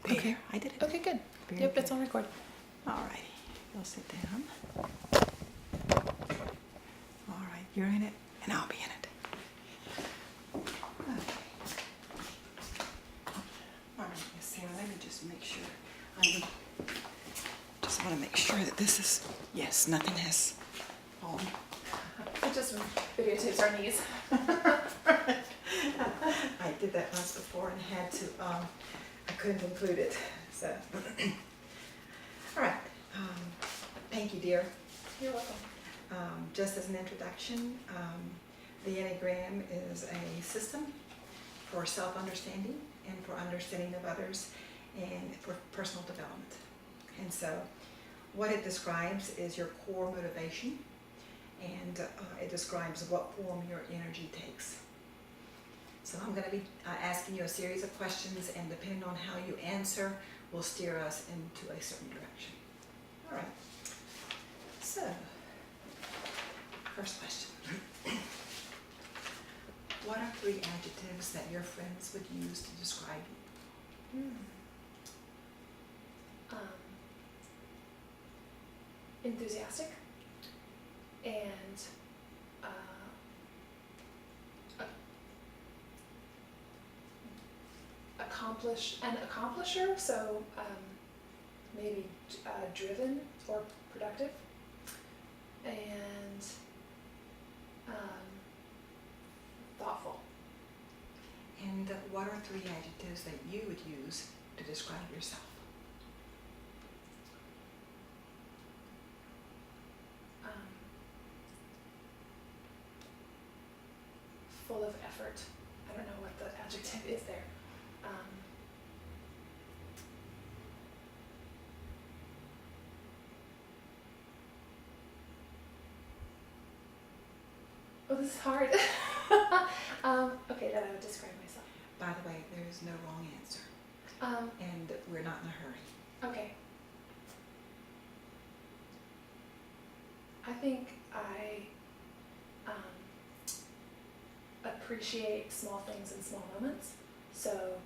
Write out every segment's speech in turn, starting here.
Okay, I did it. Okay, good. Very Yep, that's good. on record. All righty, you'll sit down. All right, you're in it, and I'll be in it. Okay. All right, Miss Sarah, let me just make sure. Just want to make sure that this is, yes, nothing has fallen. It just videotapes our knees. I did that once before and had to, I couldn't include it, so. All right, thank you, dear. You're welcome. Just as an introduction, the Enneagram is a system for self-understanding and for understanding of others and for personal development. And so what it describes is your core motivation, and it describes what form your energy takes. So I'm going to be asking you a series of questions, and depending on how you answer will steer us into a certain direction. All right. So, first question. What are 3 adjectives that your friends would use to describe you? Enthusiastic and accomplisher, so maybe driven or productive, and thoughtful. And what are 3 adjectives that you would use to describe yourself? Full of effort. I don't know what the adjective is there. Oh, this is hard. Okay, that I would describe myself. By the way, there is no wrong answer, and we're not in a hurry. Okay. I think I appreciate small things in small moments. So,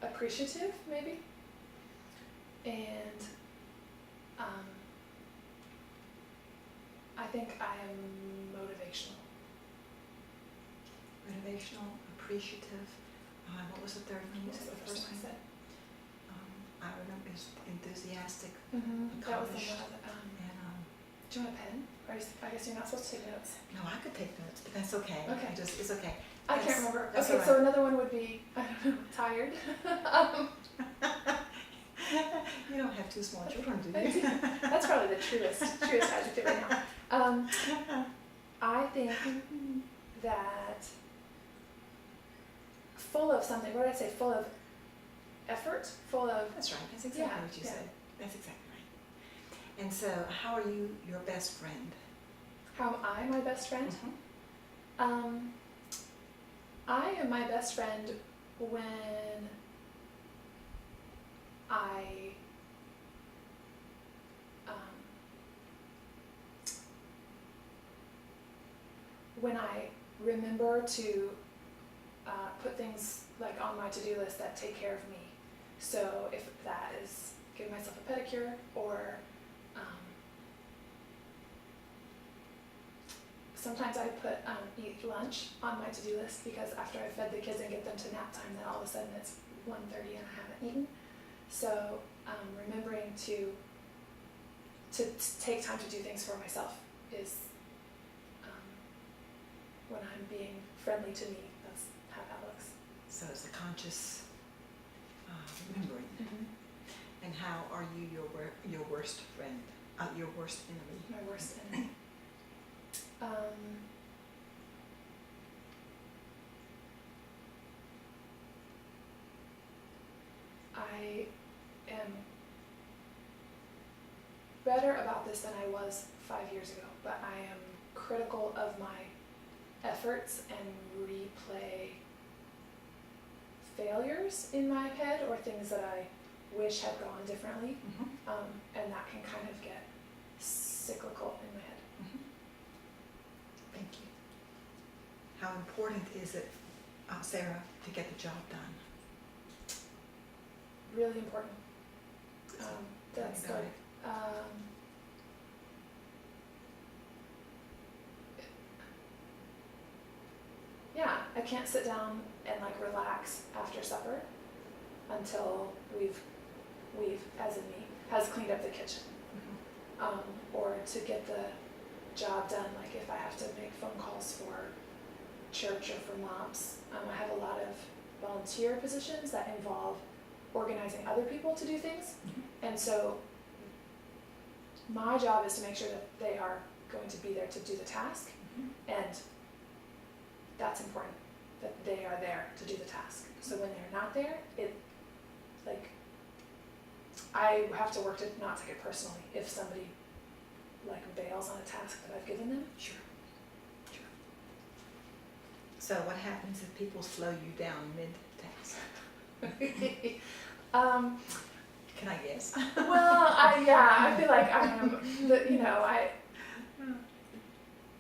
appreciative, maybe. And I think I am motivational. Motivational, appreciative. What was the third one you What was said? the first one I said? I remember is enthusiastic. That was the Accomplished. one. And Do you want a pen? Or I guess you're not supposed to take notes. no, I could take notes, but that's okay. Okay. It's okay. I can't remember. That's Okay, all so right. another one would be, I don't know, tired. You don't have 2 small children, do you? That's probably the truest adjective right now. I think that full of something, what did I say? Full of effort, full of, That's right. That's exactly Yeah, what you yeah. said. That's exactly right. And so, how are you your best friend? how am I my best friend? Mhm. I am my best friend when I remember to put things like on my to-do list that take care of me. So if that is giving myself a pedicure, or sometimes I put eat lunch on my to-do list, because after I've fed the kids and get them to nap time, then all of a sudden it's 1:30 and I haven't eaten. So remembering to take time to do things for myself is when I'm being friendly to me. That's how that looks. So it's a conscious remembering. And how are you your worst friend? Your worst enemy? My worst enemy. I am better about this than I was 5 years ago, but I am critical of my efforts and replay failures in my head, or things that I wish had gone differently, and that can kind of get cyclical in my head. Thank you. How important is it, Sarah, to get the job done? really important. That's Tell me like, about yeah, I can't sit down and like relax after supper until we've, as in me, has cleaned up the kitchen. it. Mhm. Or to get the job done, like if I have to make phone calls for church or for moms. I have a lot of volunteer positions that involve organizing other people to do things. Mhm. And so my job is to make sure that they are going to be there to do the task, Mhm. and that's important, that they are there to do the task. So when they're not there, it, like, I have to work to not take it personally if somebody like bails on a task that I've given them. Sure. Sure. So what happens if people slow you down mid-task? Can I guess? Well, I feel like I am,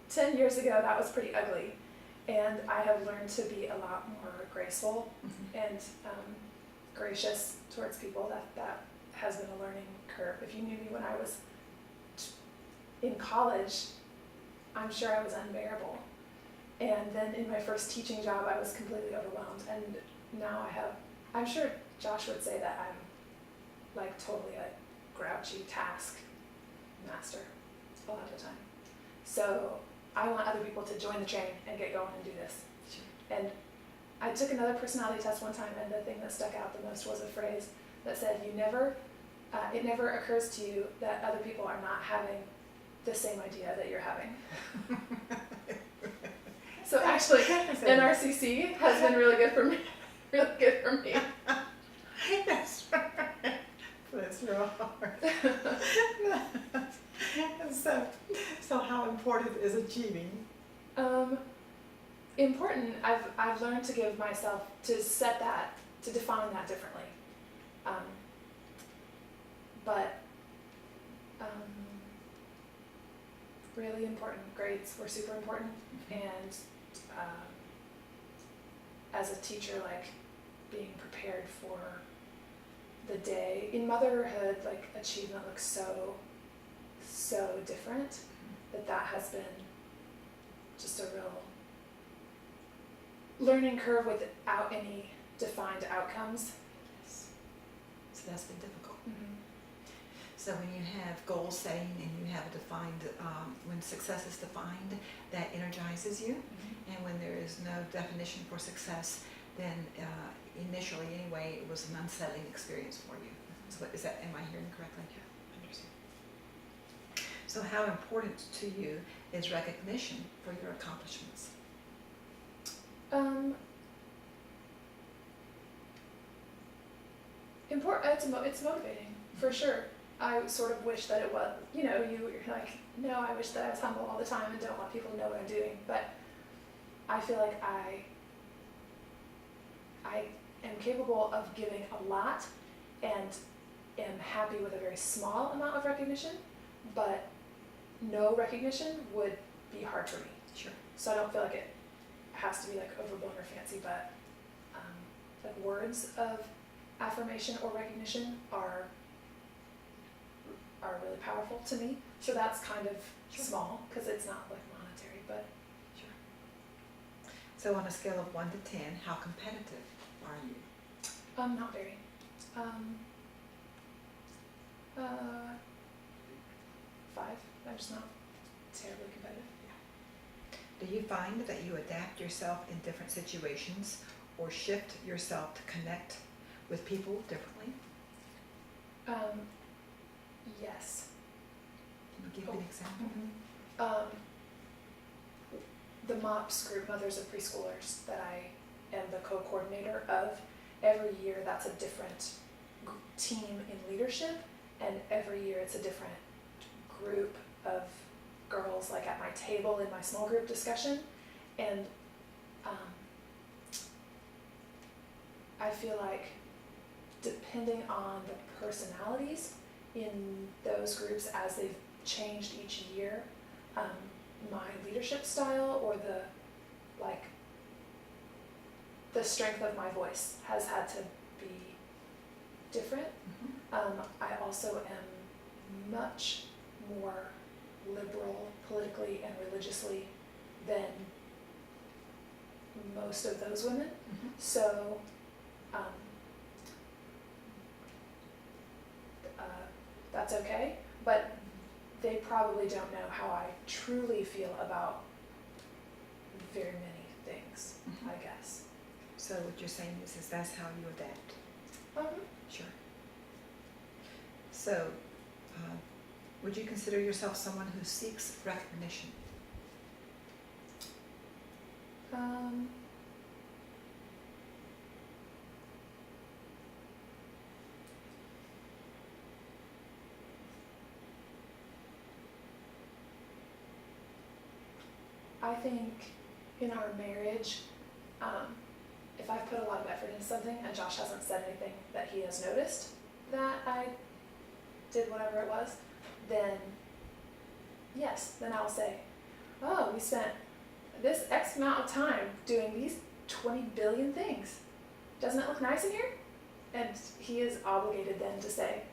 10 years ago that was pretty ugly, and I have learned to be a lot more graceful Mhm. and gracious towards people. That has been a learning curve. If you knew me when I was in college, I'm sure I was unbearable. And then in my first teaching job, I was completely overwhelmed. And now I'm sure Josh would say that I'm like totally a grouchy task master a lot of the time. So I want other people to join the train and get going and do this. Sure. And I took another personality test one time, and the thing that stuck out the most was a phrase that said, it never occurs to you that other people are not having the same idea that you're having. So actually, NRCC has been really good for me. Really good for me. That's right. That's real hard. So how important is achieving? Important. I've learned to give myself to define that differently. Really important. Grades were super important, and as a teacher, like being prepared for the day. In motherhood, like achievement looks so different that has been just a real learning curve without any defined outcomes. Yes. So that's been difficult. Mm-hmm. So when you have goal setting and you have a defined, when success is defined, that energizes you. Mm-hmm. And when there is no definition for success, then initially anyway, it was an unsettling experience for you. So am I hearing correctly? Yeah, I understand. So how important to you is recognition for your accomplishments? Important. It's motivating for sure. I sort of wish that it was. You're like, no, I wish that I was humble all the time and don't want people to know what I'm doing. But I feel like I am capable of giving a lot and am happy with a very small amount of recognition, but no recognition would be hard for me. Sure. So I don't feel like it has to be like overblown or fancy, but like words of affirmation or recognition are really powerful to me. So that's kind of Sure. small because it's not like monetary, but Sure. So on a scale of 1 to 10, how competitive are you? not very. 5. I'm just not terribly competitive. Do you find that you adapt yourself in different situations or shift yourself to connect with people differently? Yes. Can you give me an example? The MOPS group, Mothers of Preschoolers, that I am the co-coordinator of, every year that's a different team in leadership, and every year it's a different group of girls, like at my table in my small group discussion, and I feel like depending on the personalities in those groups as they've changed each year, my leadership style or the strength of my voice has had to be different. Mhm. I also am much more liberal politically and religiously than most of those women. Mhm. So that's okay, but they probably don't know how I truly feel about very many things, Mhm. I guess. So what you're saying is that's how you adapt. Sure. So, would you consider yourself someone who seeks recognition? I think in our marriage, if I've put a lot of effort into something and Josh hasn't said anything that he has noticed that I did whatever it was, then yes, then I'll say, oh, we spent this X amount of time doing these 20 billion things. Doesn't it look nice in here? And he is obligated then to say,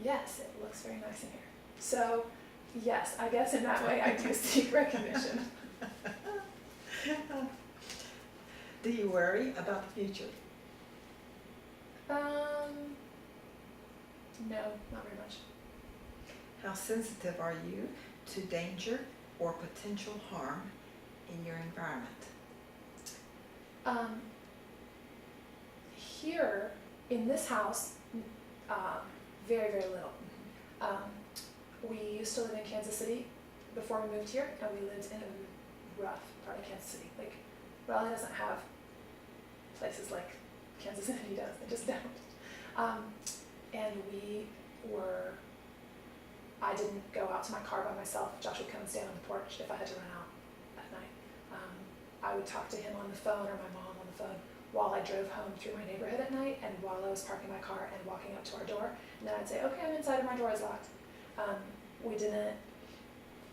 yes, it looks very nice in here. So yes, I guess in that way I do seek recognition. Do you worry about the future? No, not very much. How sensitive are you to danger or potential harm in your environment? Here in this house, very, very little. We used to live in Kansas City before we moved here, and we lived in a rough part of Kansas City. Like, Raleigh doesn't have places like Kansas City does, they just don't. And I didn't go out to my car by myself. Josh would come and stand on the porch if I had to run out at night. I would talk to him on the phone or my mom on the phone while I drove home through my neighborhood at night and while I was parking my car and walking up to our door. And then I'd say, okay, I'm inside and my door is locked.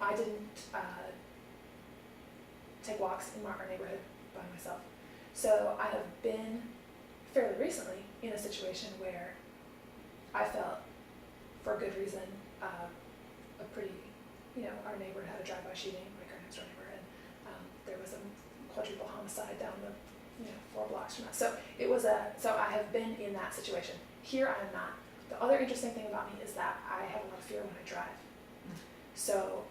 I didn't take walks in our neighborhood by myself. So I have been fairly recently in a situation where I felt, for good reason, a pretty, our neighbor had a drive-by shooting, like our next door neighbor, and there was a quadruple homicide down the 4 blocks from us. So so I have been in that situation. Here I am not. The other interesting thing about me is that I have a lot of fear when I drive. So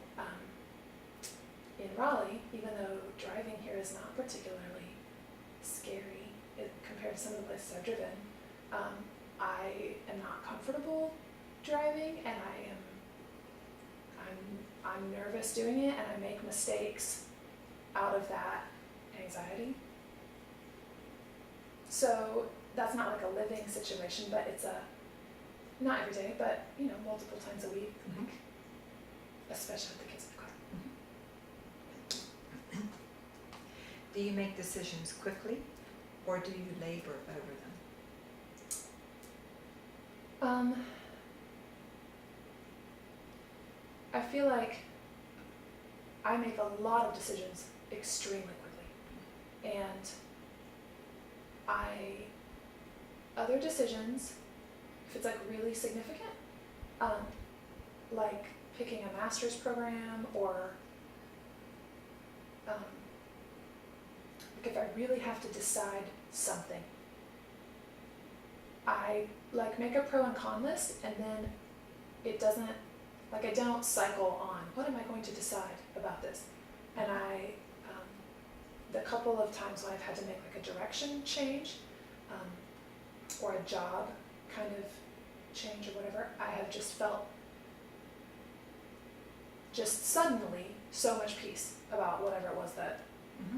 in Raleigh, even though driving here is not particularly scary compared to some of the places I've driven, I am not comfortable driving, and I'm nervous doing it, and I make mistakes out of that anxiety. So that's not like a living situation, but it's not every day, but multiple times a week, Mhm. especially with the kids in the car. Do you make decisions quickly, or do you labor over them? I feel like I make a lot of decisions extremely quickly, and other decisions, if it's like really significant, like picking a master's program or like if I really have to decide something, I make a pro and con list, and then it doesn't, I don't cycle on, what am I going to decide about this? And the couple of times when I've had to make like a direction change, or a job kind of change or whatever, I have just felt just suddenly so much peace about whatever it was that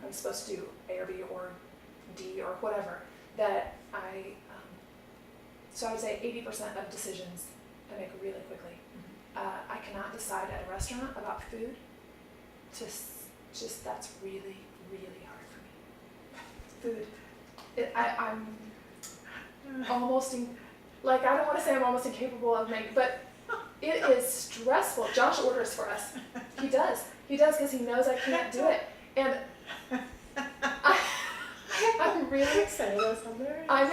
I was supposed to do, A or B or D or whatever, that so I would say 80% of decisions I make really quickly. I cannot decide at a restaurant about food. Just that's really, really hard for me. Food. I'm almost, I don't want to say I'm almost incapable of making, but it is stressful. Josh orders for us. He does because he knows I can't do it. And I'm really excited. I'm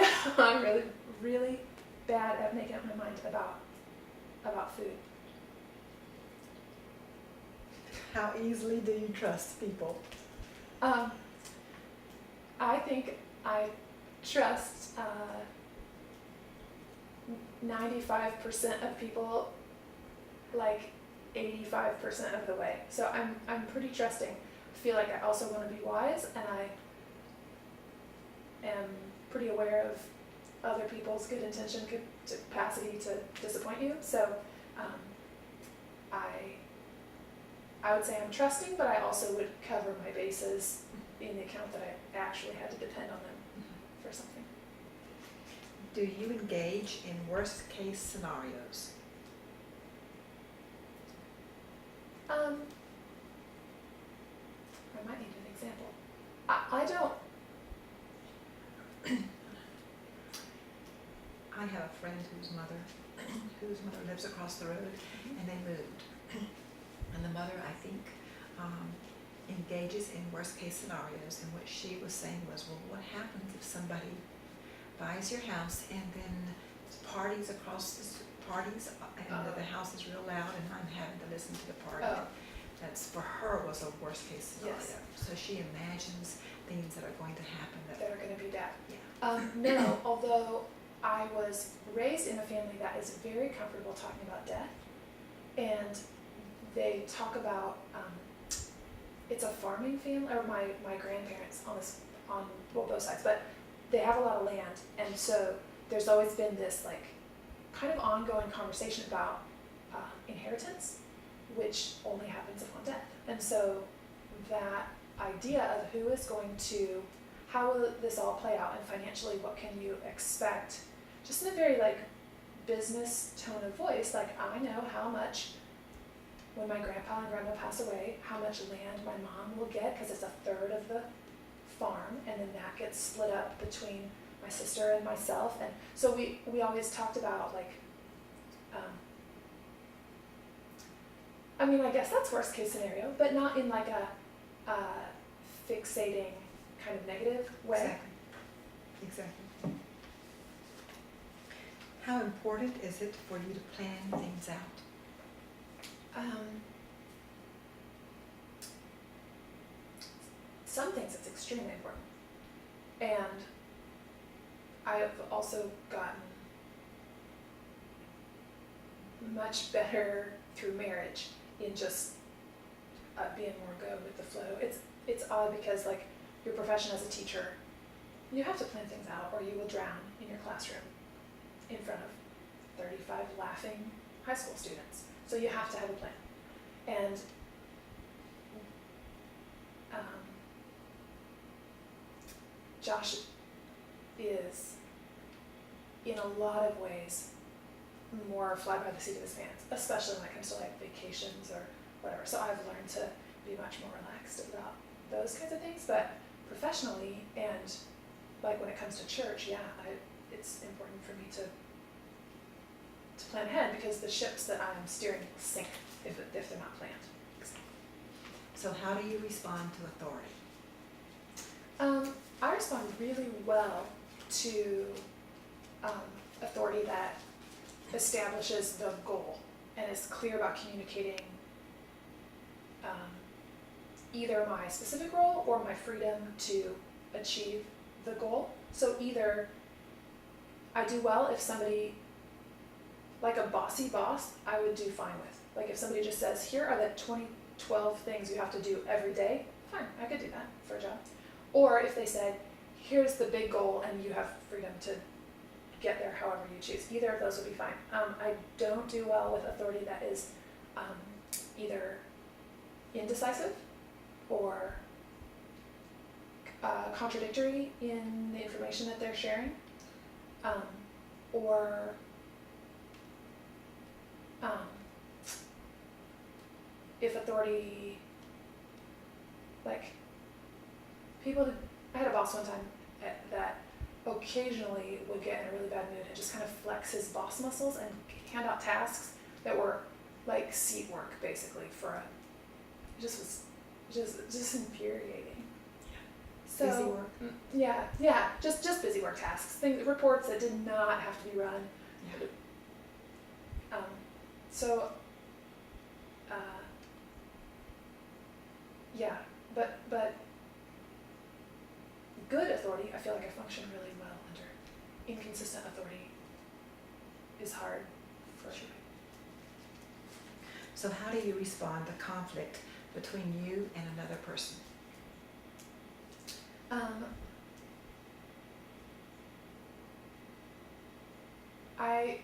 really, really bad at making up my mind about food. How easily do you trust people? I think I trust 95% of people, like 85% of the way. So I'm pretty trusting. I feel like I also want to be wise, and I am pretty aware of other people's good intention capacity to disappoint you. So I would say I'm trusting, but I also would cover my bases in the account that I actually had to depend on them for something. Do you engage in worst case scenarios? I might need an example. I don't. I have a friend whose mother lives across the road, and they moved. And the mother, I think, engages in worst case scenarios, and what she was saying was, well, what happens if somebody buys your house and then parties and the house is real loud and I'm having to listen to the party. Oh. That's, for her, was a worst case scenario. Yes. So she imagines things that are going to happen That are going to be bad. yeah. No, although I was raised in a family that is very comfortable talking about death, and they talk about, it's a farming family, or my grandparents on both sides, but they have a lot of land, and so there's always been this like kind of ongoing conversation about inheritance, which only happens upon death. And so that idea of who is going to, how will this all play out, and financially what can you expect, just in a very like business tone of voice, like I know how much, when my grandpa and grandma pass away, how much land my mom will get, because it's a third of the farm, and then that gets split up between my sister and myself. And so we always talked about like, I mean, I guess that's worst case scenario, but not in like a fixating kind of negative way. Exactly. How important is it for you to plan things out? Some things it's extremely important. And I have also gotten much better through marriage in just being more go with the flow. It's odd because like your profession as a teacher, you have to plan things out or you will drown in your classroom in front of 35 laughing high school students. So you have to have a plan. And Josh is, in a lot of ways, more fly by the seat of his pants, especially when it comes to like vacations or whatever. So I've learned to be much more relaxed about those kinds of things. But professionally and like when it comes to church, it's important for me to plan ahead, because the ships that I'm steering will sink if they're not planned. So how do you respond to authority? I respond really well to authority that establishes the goal and is clear about communicating either my specific role or my freedom to achieve the goal. So either I do well if somebody, like a bossy boss, I would do fine with. Like if somebody just says, here are the 12 things you have to do every day, fine, I could do that for a job. Or if they said, here's the big goal and you have freedom to get there however you choose. Either of those would be fine. I don't do well with authority that is either indecisive or contradictory in the information that they're sharing, or if authority, like I had a boss one time that occasionally would get in a really bad mood and just kind of flex his boss muscles and hand out tasks that were like seat work basically it just was just infuriating. So, busy work? Yeah, just busy work tasks, reports that did not have to be run Yeah. So, yeah, but good authority, I feel like I function really well under. Inconsistent authority is hard for Sure. So how do you respond to conflict between you and another person? I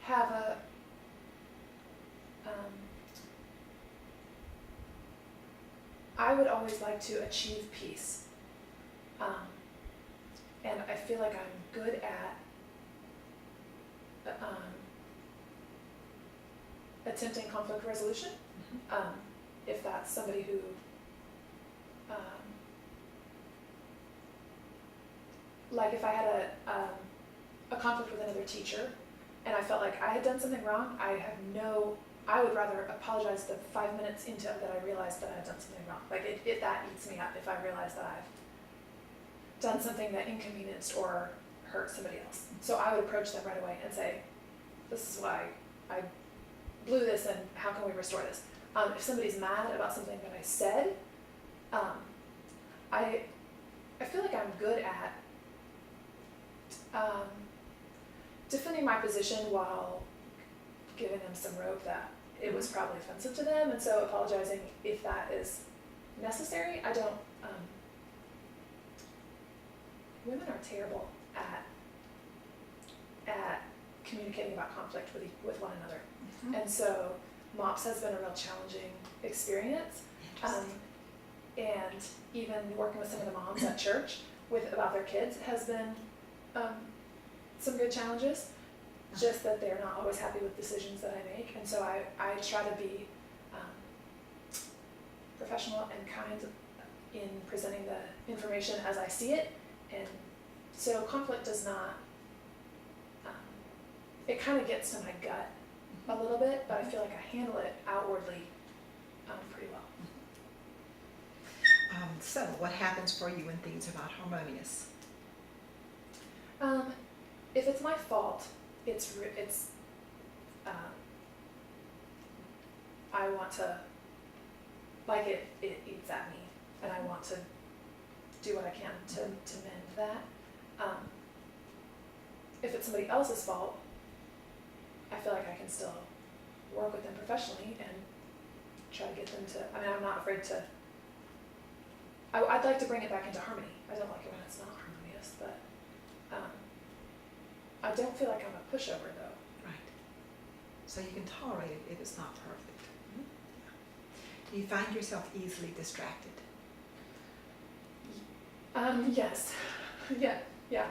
have a I would always like to achieve peace, and I feel like I'm good at attempting conflict resolution. Mm-hmm. If that's somebody who like if I had a conflict with another teacher and I felt like I had done something wrong, I would rather apologize the 5 minutes into it that I realized that I had done something wrong. Like that eats me up if I realize that I've done something that inconvenienced or hurt somebody else. So I would approach them right away and say, this is why I blew this and how can we restore this? If somebody's mad about something that I said, I feel like I'm good at defending my position while giving them some rope that it was probably offensive to them, and so apologizing if that is necessary. I don't, women are terrible at communicating about conflict with one another. Mm-hmm. And so MOPS has been a real challenging experience. And even working with some of the moms at church about their kids has been some good challenges, just that they're not always happy with decisions that I make. And so I try to be professional and kind in presenting the information as I see it. And so conflict does not, it kind of gets to my gut a little bit, but I feel like I handle it outwardly pretty well. So what happens for you when things are not harmonious? If it's my fault, I want to, like it eats at me, and I want to do what I can to mend that. If it's somebody else's fault, I feel like I can still work with them professionally and try to get them to, I'm not afraid to, I'd like to bring it back into harmony. I don't like it when it's not harmonious, but I don't feel like I'm a pushover though. Right. So you can tolerate it if it's not perfect. Mm-hmm. Do you find yourself easily distracted? Yes. Yeah.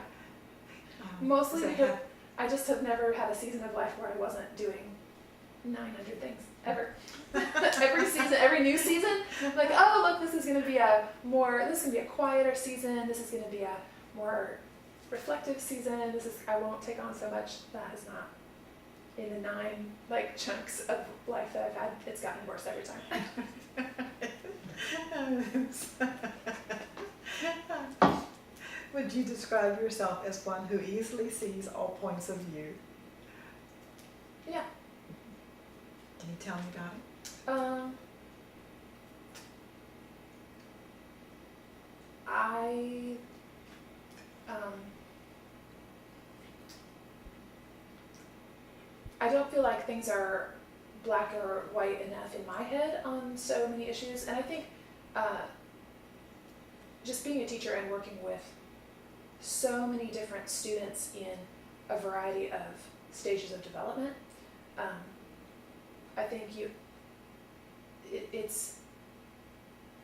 Mostly does that because I just have never had a season of life where I wasn't doing 900 things, ever. Every new season, I'm like, oh look, this is gonna be a quieter season, this is gonna be a more reflective season, I won't take on so much. That is not in the 9 chunks of life that I've had. It's gotten worse every time. Would you describe yourself as one who easily sees all points of view? Yeah. Can you tell me about it? I don't feel like things are black or white enough in my head on so many issues, and I think just being a teacher and working with so many different students in a variety of stages of development, I think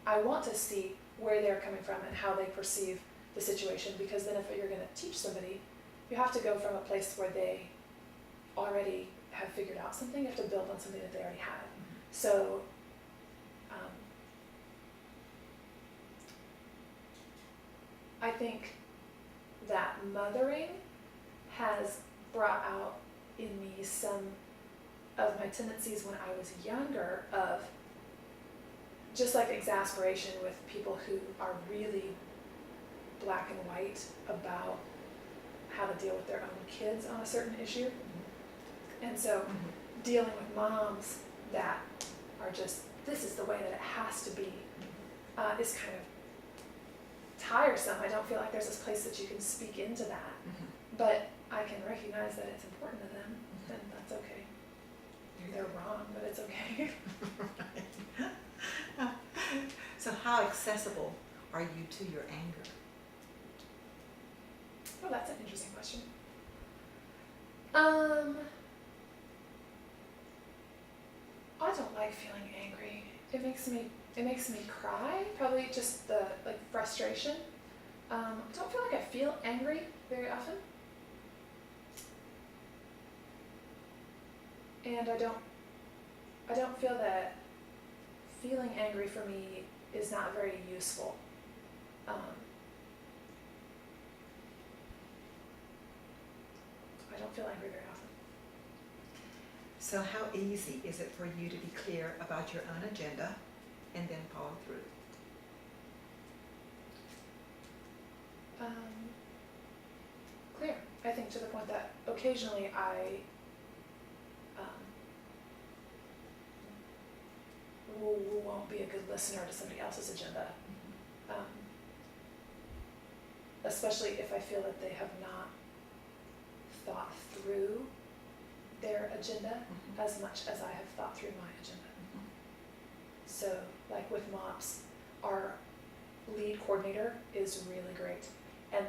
I want to see where they're coming from and how they perceive the situation, because then if you're going to teach somebody, you have to go from a place where they already have figured out something. You have to build on something that they already have. So I think that mothering has brought out in me some of my tendencies when I was younger, of just like exasperation with people who are really black and white about how to deal with their own kids on a certain issue. And so dealing with moms that are just, this is the way that it has to be, is kind of tiresome. I don't feel like there's this place that you can speak into that. But I can recognize that it's important to them, and that's okay. They're wrong, but it's okay. So how accessible are you to your anger? Oh, that's an interesting question. I don't like feeling angry. It makes me cry. Probably just the frustration. I don't feel like I feel angry very often. And I don't feel that feeling angry for me is not very useful. I don't feel angry very often. So how easy is it for you to be clear about your own agenda and then follow through? Clear. I think to the point that occasionally I won't be a good listener to somebody else's agenda. Especially if I feel that they have not thought through their agenda as much as I have thought through my agenda. So, like with MOPS, our lead coordinator is really great, and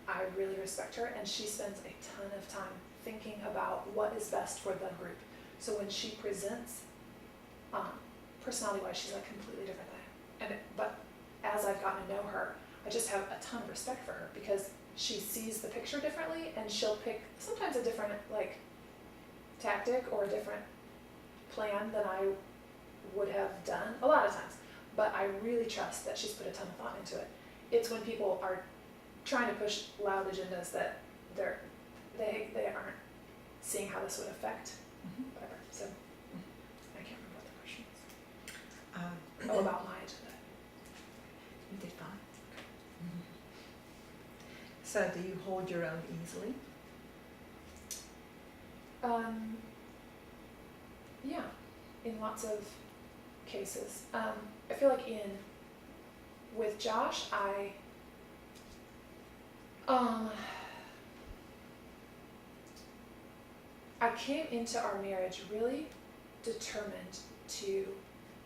I really respect her, and she spends a ton of time thinking about what is best for the group. So when she presents, personality-wise, she's like completely different than I am. But as I've gotten to know her, I just have a ton of respect for her because she sees the picture differently, and she'll pick sometimes a different tactic or a different plan than I would have done a lot of times. But I really trust that she's put a ton of thought into it. It's when people are trying to push loud agendas that they aren't seeing how this would affect whatever. So I can't remember what the question was. About my agenda. You did fine. So do you hold your own easily? Yeah, in lots of cases. I feel like with Josh, I came into our marriage really determined to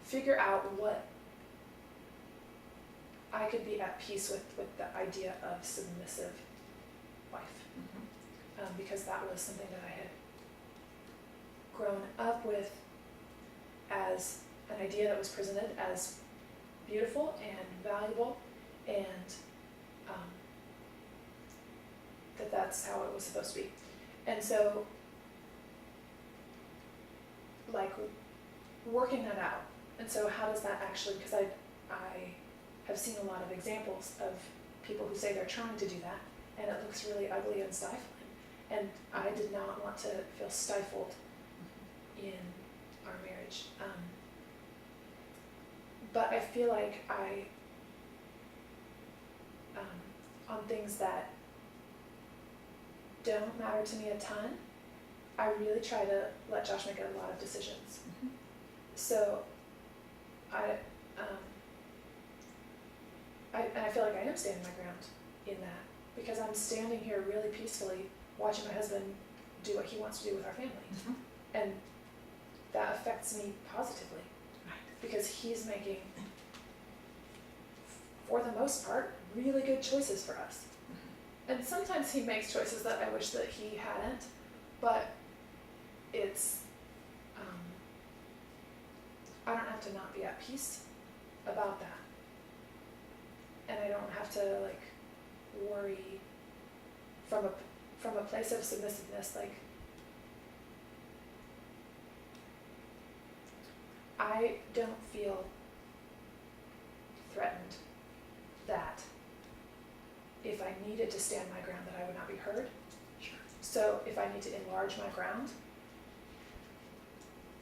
figure out what I could be at peace with the idea of submissive wife. Because that was something that I had grown up with as an idea that was presented as beautiful and valuable, and that's how it was supposed to be. And so, working that out. And so how does that actually, because I have seen a lot of examples of people who say they're trying to do that, and it looks really ugly and stifling. And I did not want to feel stifled in our marriage. But I feel like on things that don't matter to me a ton, I really try to let Josh make a lot of decisions. So I feel like I am standing my ground in that, because I'm standing here really peacefully watching my husband do what he wants to do with our family. And that affects me positively, because he's making, for the most part, really good choices for us. And sometimes he makes choices that I wish that he hadn't, but it's, I don't have to not be at peace about that. And I don't have to worry from a place of submissiveness, I don't feel threatened that if I needed to stand my ground that I would not be heard. Sure. So if I need to enlarge my ground,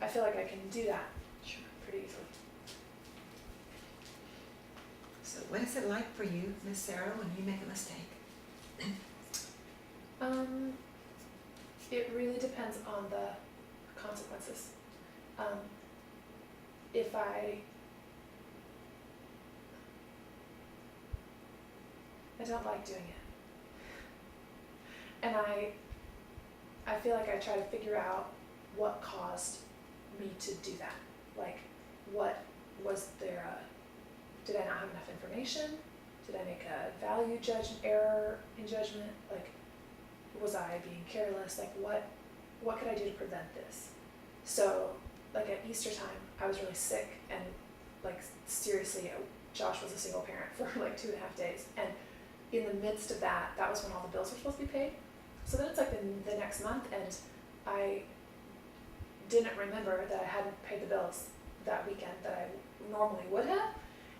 I feel like I can do that pretty easily. So what is it like for you, Miss Sarah, when you make a mistake? It really depends on the consequences. If I don't like doing it, and I feel like I try to figure out what caused me to do that. Like, what was there? Did I not have enough information? Did I make a value error in judgment? Like, was I being careless? Like, what could I do to prevent this? So, like at Easter time, I was really sick, and like seriously, Josh was a single parent for like 2.5 days, and in the midst of that, that was when all the bills were supposed to be paid. So then it's like the next month, and I didn't remember that I hadn't paid the bills that weekend that I normally would have.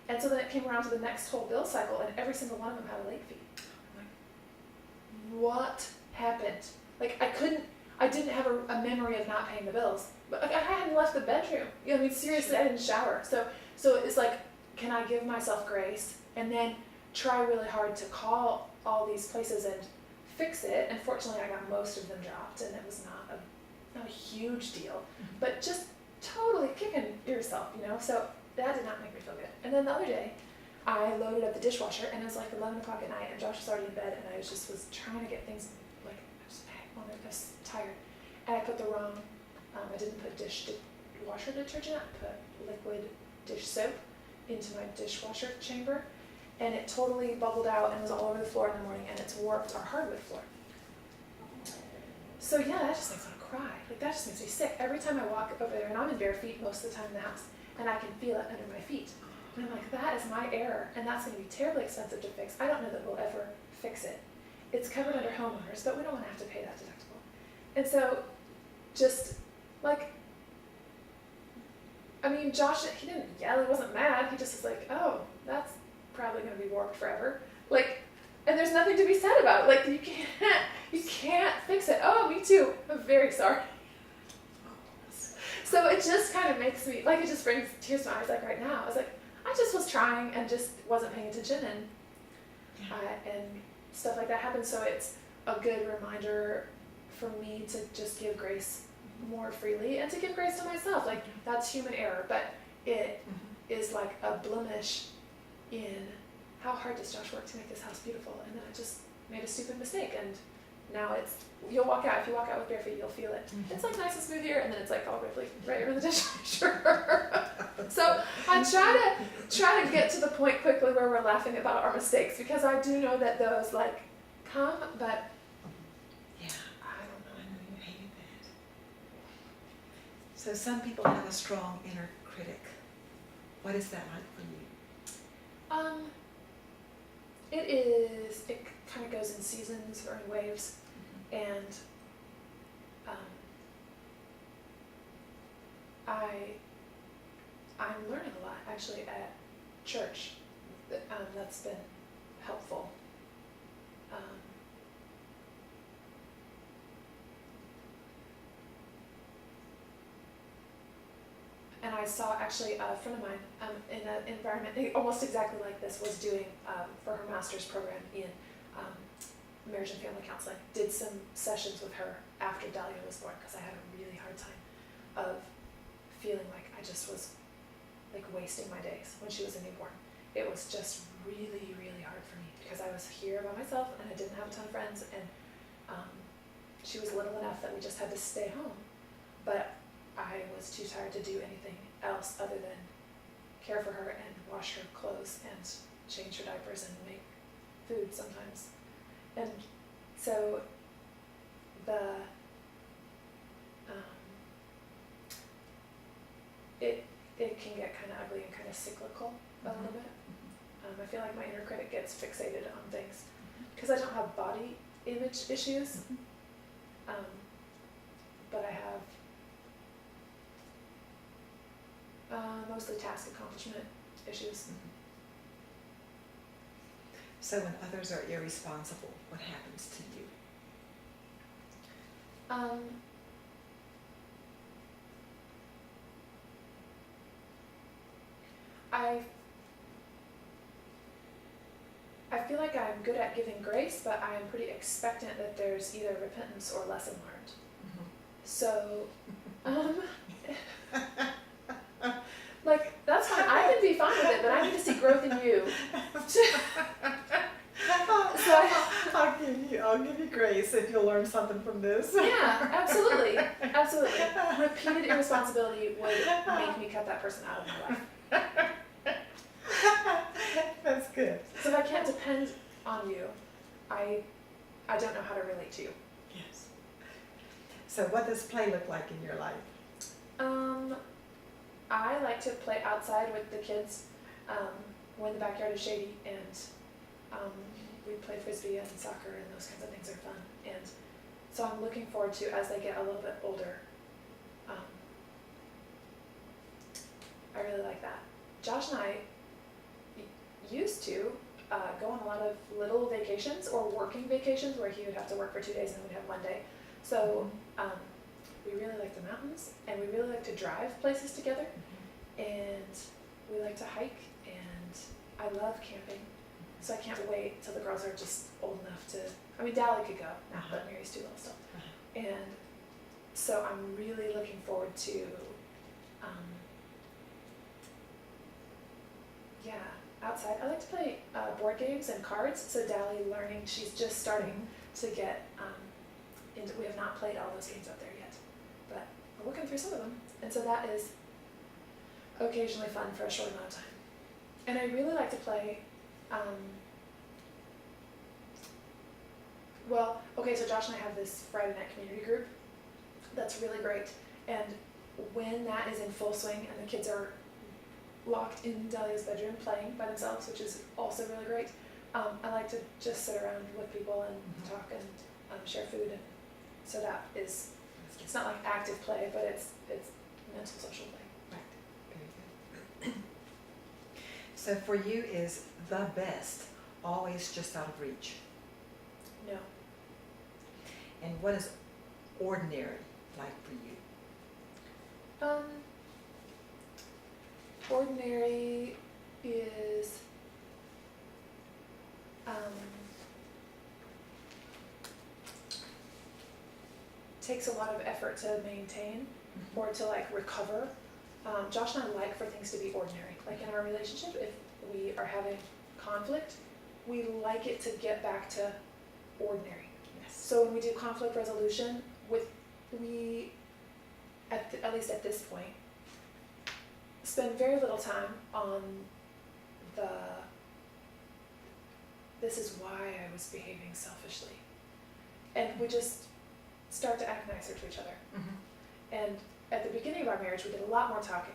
And so then it came around to the next whole bill cycle, and every single one of them had a late fee. I'm like, what happened? Like, I didn't have a memory of not paying the bills. But like, I hadn't left the bedroom. You know, I mean, seriously, I didn't shower. So it's like, can I give myself grace and then try really hard to call all these places and fix it? And fortunately, I got most of them dropped, and it was not a huge deal, but just totally kicking yourself, you know? So that did not make me feel good. And then the other day, I loaded up the dishwasher, and it was like 11 o'clock at night, and Josh was already in bed, and I was trying to get things, like, I was tired. And I put the wrong, I didn't put dishwasher detergent, I put liquid dish soap into my dishwasher chamber, and it totally bubbled out and was all over the floor in the morning, and it's warped our hardwood floor. So yeah, that just makes me cry. Like, that just makes me sick. Every time I walk over there, and I'm in bare feet most of the time in the house, and I can feel it under my feet. And I'm like, that is my error, and that's going to be terribly expensive to fix. I don't know that we'll ever fix it. It's covered under homeowners, but we don't want to have to pay that deductible. And so, just, like, I mean, Josh, he didn't yell, he wasn't mad, he just was like, oh, that's probably going to be warped forever. Like, and there's nothing to be said about it. Like, you can't fix it. Oh, me too. I'm very sorry. So it just kind of makes me, like, it just brings tears to my eyes, like right now. I was like, I just was trying and just wasn't paying attention, and stuff like that happens. So it's a good reminder for me to just give grace more freely and to give grace to myself. Like, that's human error, but it is like a blemish in how hard does Josh work to make this house beautiful, and then I just made a stupid mistake, and now it's, you'll walk out, if you walk out with bare feet, you'll feel it. It's like nice and smooth here, and then it's like all ripply right over the dishwasher. So I try to get to the point quickly where we're laughing about our mistakes, because I do know that those like come, but yeah, I don't know, I know you hated that. So some people have a strong inner critic. What is that like for you? It kind of goes in seasons or in waves, and I'm learning a lot actually at church. That's been helpful. And I saw actually a friend of mine in an environment almost exactly like this was doing for her master's program in marriage and family counseling. Did some sessions with her after Dahlia was born, because I had a really hard time of feeling like I just was like wasting my days when she was a newborn. It was just really, really hard for me because I was here by myself and I didn't have a ton of friends, and she was little enough that we just had to stay home. But I was too tired to do anything else other than care for her and wash her clothes and change her diapers and make food sometimes. And so it can get kind of ugly and kind of cyclical a little bit. I feel like my inner critic gets fixated on things because I don't have body image issues, but I have mostly task accomplishment issues. So when others are irresponsible, what happens to you? I feel like I'm good at giving grace, but I'm pretty expectant that there's either repentance or lesson learned. So, like, that's fine. I can be fine with it, but I need to see growth in you. I'll give you grace if you'll learn something from this. Yeah, absolutely. Absolutely. Repeated irresponsibility would make me cut that person out of my life. That's good. So if I can't depend on you, I don't know how to relate to you. Yes. So what does play look like in your life? I like to play outside with the kids when the backyard is shady, and we play frisbee and soccer, and those kinds of things are fun. And so I'm looking forward to, as they get a little bit older, I really like that. Josh and I used to go on a lot of little vacations or working vacations where he would have to work for 2 days and then we'd have one day. So we really like the mountains, and we really like to drive places together, and we like to hike, and I love camping. So I can't wait till the girls are just old enough to, I mean, Dally could go, but Mary's too little still. And so I'm really looking forward to, outside. I like to play board games and cards. So Dally learning, she's just starting to get into, we have not played all those games out there yet, but we're working through some of them. And so that is occasionally fun for a short amount of time. And I really like to play, so Josh and I have this Friday night community group that's really great. And when that is in full swing and the kids are locked in Dahlia's bedroom playing by themselves, which is also really great, I like to just sit around with people and talk and share food. And so that is, it's not like active play, but it's mental social play. Right. Very good. So for you, is the best always just out of reach? No. And what is ordinary like for you? Ordinary is takes a lot of effort to maintain or to like recover. Josh and I like for things to be ordinary. Like in our relationship, if we are having conflict, we like it to get back to ordinary. Yes. So when we do conflict resolution, at least at this point, spend very little time on this is why I was behaving selfishly. And we just start to act nicer to each other. And at the beginning of our marriage, we did a lot more talking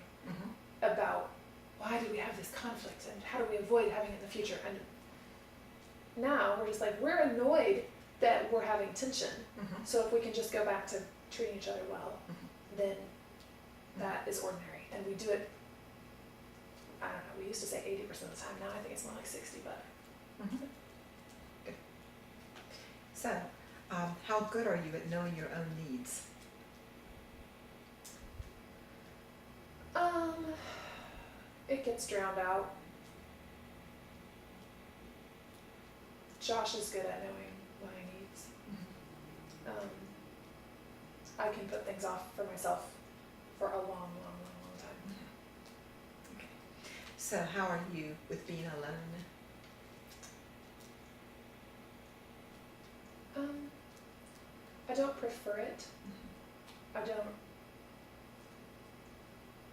about why do we have this conflict and how do we avoid having it in the future. And now we're just like, we're annoyed that we're having tension. So if we can just go back to treating each other well, then that is ordinary. And we do it, I don't know, we used to say 80% of the time. Now I think it's more like 60, but. Good. So, how good are you at knowing your own needs? It gets drowned out. Josh is good at knowing my needs. I can put things off for myself for a long time. Okay. So how are you with being alone? I don't prefer it. I don't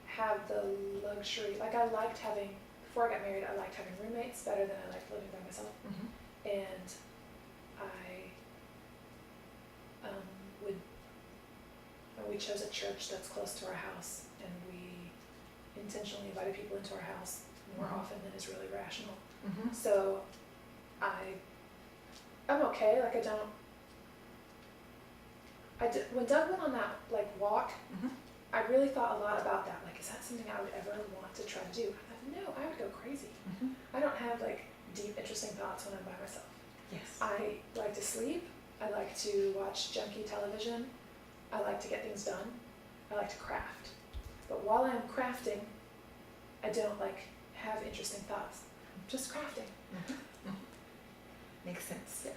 have the luxury, like I liked having, before I got married, I liked having roommates better than I liked living by myself. And we chose a church that's close to our house, and we intentionally invited people into our house more often than is really rational. So I'm okay, like when Doug went on that like walk, I really thought a lot about that. Like, is that something I would ever want to try to do? I thought, no, I would go crazy. I don't have like deep, interesting thoughts when I'm by myself. Yes. I like to sleep. I like to watch junky television. I like to get things done. I like to craft. But while I'm crafting, I don't like have interesting thoughts. I'm just crafting. Makes sense. Yes.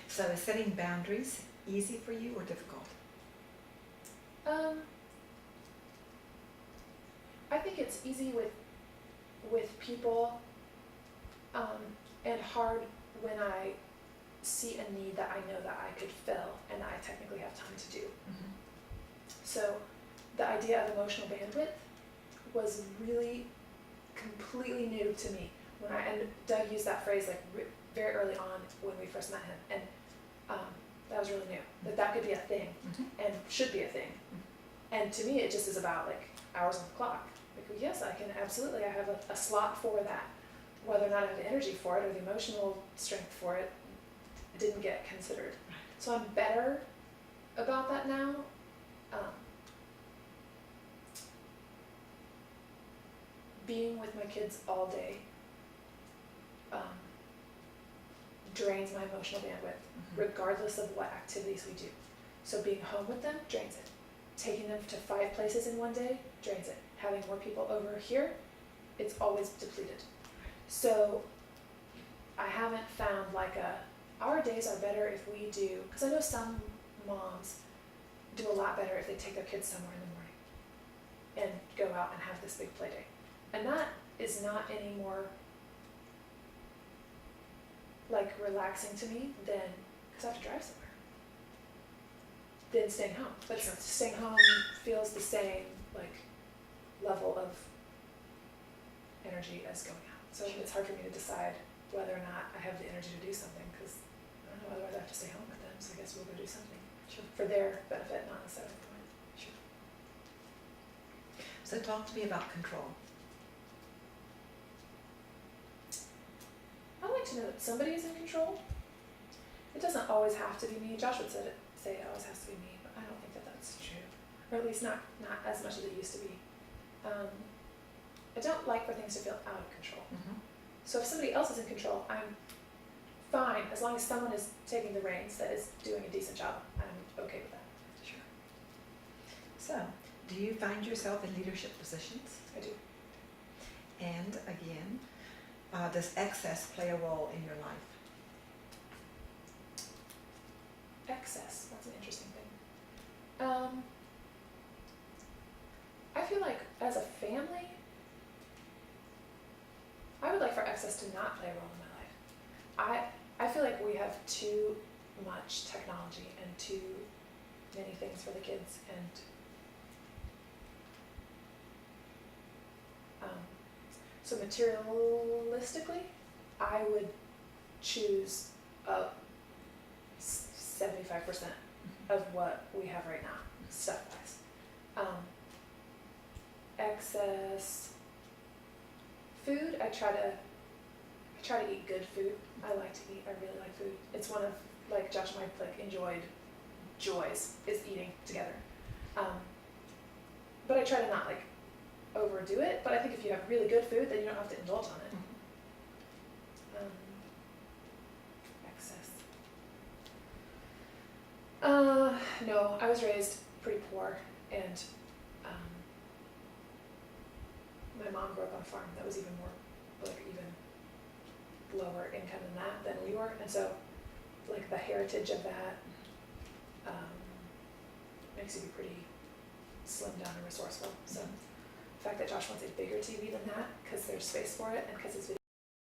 So is setting boundaries easy for you or difficult? I think it's easy with people, and hard when I see a need that I know that I could fill and that I technically have time to do. Mm-hmm. So the idea of emotional bandwidth was really completely new to me and Doug used that phrase like very early on when we first met him, and that was really new, that could be a thing and should be a thing. And to me it just is about like hours on the clock. Like, yes, I can absolutely, I have a slot for that. Whether or not I have the energy for it or the emotional strength for it didn't get considered. So I'm better about that now. Being with my kids all day drains my emotional bandwidth, regardless of what activities we do. So being home with them drains it. Taking them to 5 places in one day drains it. Having more people over here, it's always depleted. So I haven't found like our days are better if we do, because I know some moms do a lot better if they take their kids somewhere in the morning and go out and have this big play day. And that is not any more like relaxing to me than, because I have to drive somewhere, than staying home. But Sure. Staying home feels the same like level of energy as going out. So Sure. it's hard for me to decide whether or not I have the energy to do something, because I don't know, otherwise I have to stay home with them, so I guess we'll go do something Sure. for their benefit, not necessarily for mine. Sure. So talk to me about control. I like to know that somebody is in control. It doesn't always have to be me. Josh would say it always has to be me, but I don't think that that's true, or at least not as much as it used to be. I don't like for things to feel out of control. So if somebody else is in control, I'm fine as long as someone is taking the reins that is doing a decent job. I'm okay with that. Sure. So, do you find yourself in leadership positions? I do. And again, does excess play a role in your life? Excess, that's an interesting thing. I feel like as a family, I would like for excess to not play a role in my life. I feel like we have too much technology and too many things for the kids, and so materialistically, I would choose 75% of what we have right now, stuff-wise. Excess food, I try to eat good food. I like to eat. I really like food. It's one of like Josh and I like enjoyed joys is eating together. But I try to not like overdo it. But I think if you have really good food, then you don't have to indulge on it. Excess. No, I was raised pretty poor, and my mom grew up on a farm that was even more, like even lower income than we were, and so like the heritage of that makes you be pretty slimmed down and resourceful. So the fact that Josh wants a bigger TV than that because there's space for it and because his